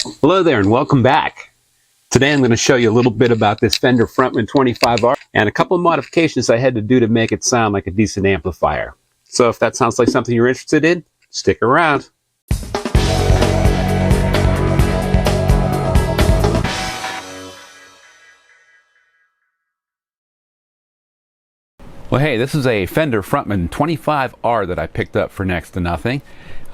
Hello there and welcome back. Today I'm going to show you a little bit about this Fender Frontman 25R and a couple of modifications I had to do to make it sound like a decent amplifier. So if that sounds like something you're interested in, stick around. Well, hey, this is a Fender Frontman 25R that I picked up for next to nothing.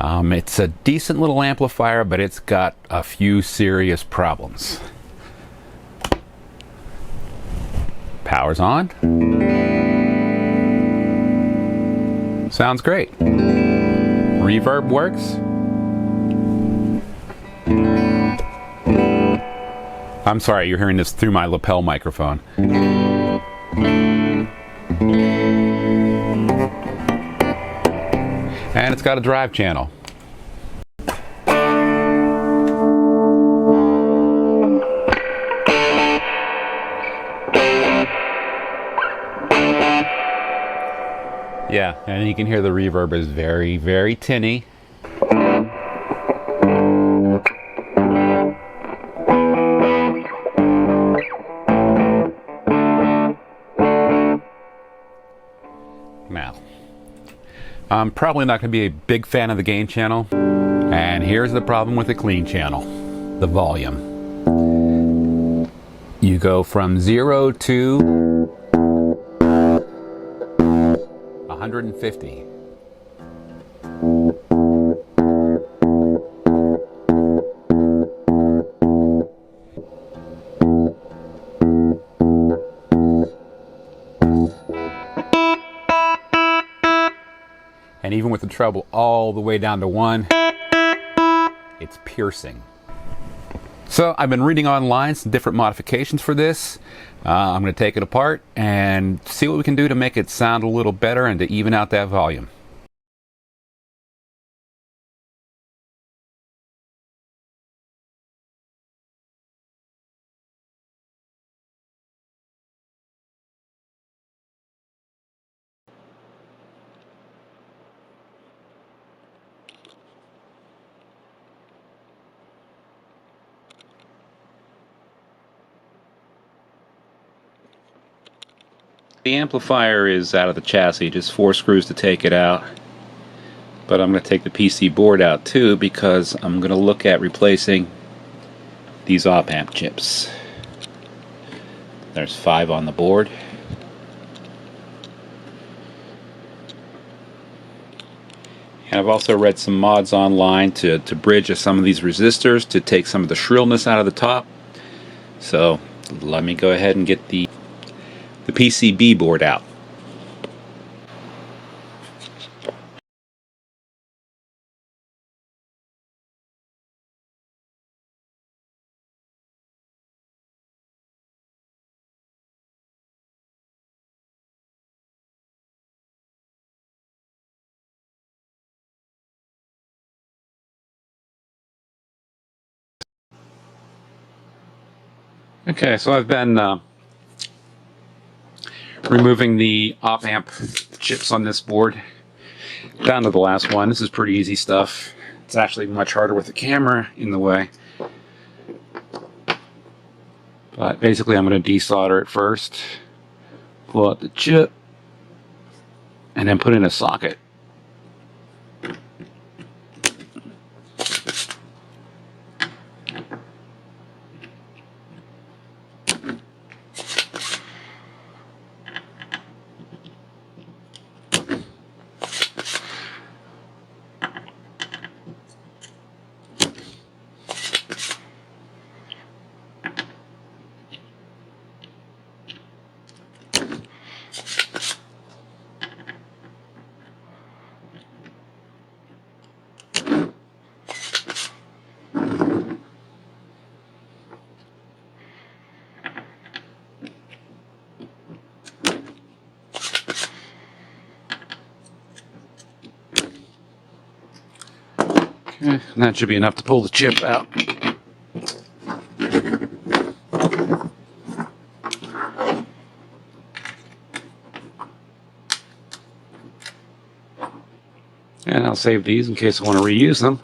It's a decent little amplifier, but it's got a few serious problems. Power's on. Sounds great. Reverb works. I'm sorry, you're hearing this through my lapel microphone. And it's got a drive channel. Yeah, and you can hear the reverb is very, very tinny. Now, I'm probably not going to be a big fan of the gain channel, and here's the problem with the clean channel: the volume. You go from 0 to 150. And even with the treble all the way down to 1, it's piercing. So I've been reading online some different modifications for this. I'm going to take it apart and see what we can do to make it sound a little better and to even out that volume. The amplifier is out of the chassis, just 4 screws to take it out. But I'm going to take the PC board out too, because I'm going to look at replacing these op-amp chips. There's 5 on the board. And I've also read some mods online to bridge some of these resistors to take some of the shrillness out of the top. So let me go ahead and get the PCB board out. Okay, so I've been removing the op-amp chips on this board down to the last one. This is pretty easy stuff. It's actually much harder with the camera in the way. But basically I'm going to desolder it first, pull out the chip, and then put in a socket. Okay, and that should be enough to pull the chip out. And I'll save these in case I want to reuse them.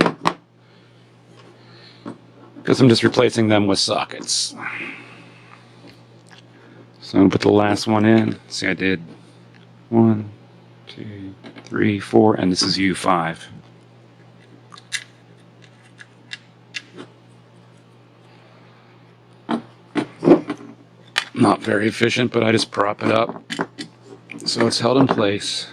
because I'm just replacing them with sockets. So I'm going to put the last one in. See, I did 1, 2, 3, 4, and this is U5. Not very efficient, but I just prop it up so it's held in place.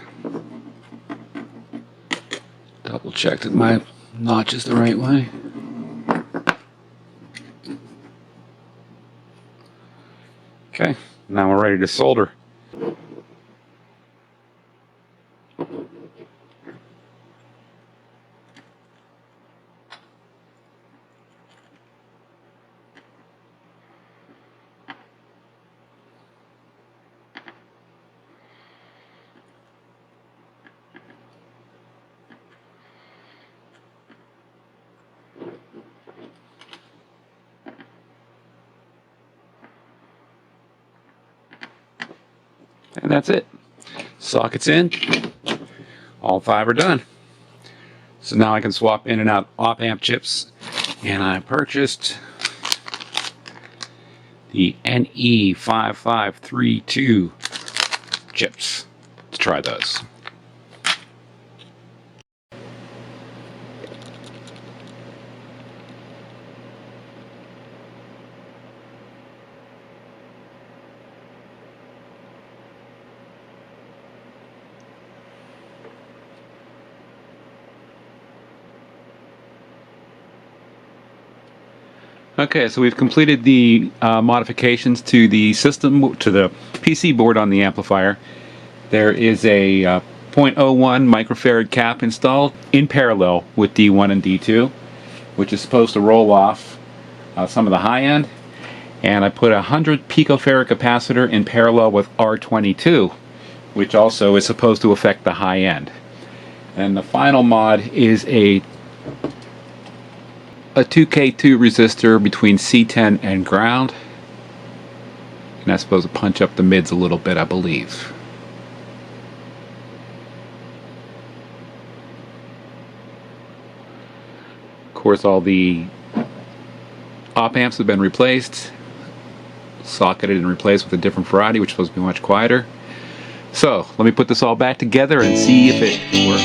Double check that my notch is the right way. Okay, now we're ready to solder. And that's it. Sockets in. All 5 are done. So now I can swap in and out op amp chips. And I purchased the NE5532 chips. Let's try those. Okay, so we've completed the modifications to the system, to the PC board on the amplifier. There is a 0.01 microfarad cap installed in parallel with D1 and D2, which is supposed to roll off some of the high end. And I put a 100 picofarad capacitor in parallel with R22, which also is supposed to affect the high end. And the final mod is a 2K2 resistor between C10 and ground, and that's supposed to punch up the mids a little bit, I believe. Of course, all the op amps have been replaced, socketed and replaced with a different variety, which is supposed to be much quieter. So let me put this all back together and see if it works.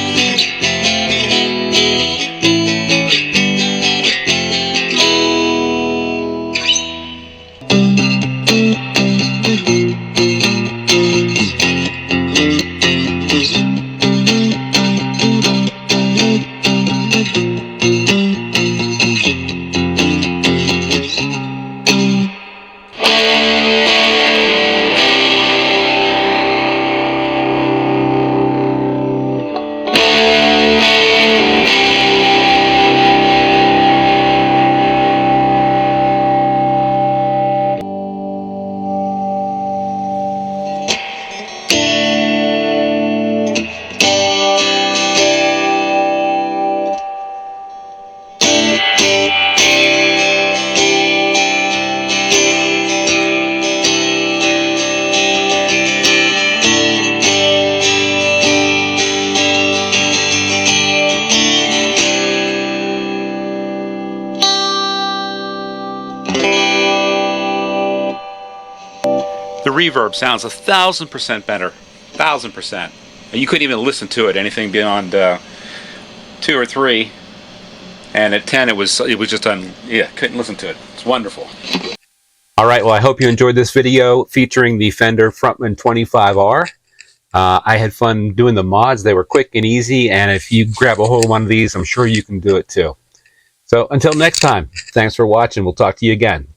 The reverb sounds 1,000% better. 1,000%. You couldn't even listen to it anything beyond 2 or 3, and at 10 it was just couldn't listen to it. It's wonderful. All right, well, I hope you enjoyed this video featuring the Fender Frontman 25R. I had fun doing the mods. They were quick and easy, and if you grab a hold of one of these, I'm sure you can do it too. So until next time, thanks for watching. We'll talk to you again.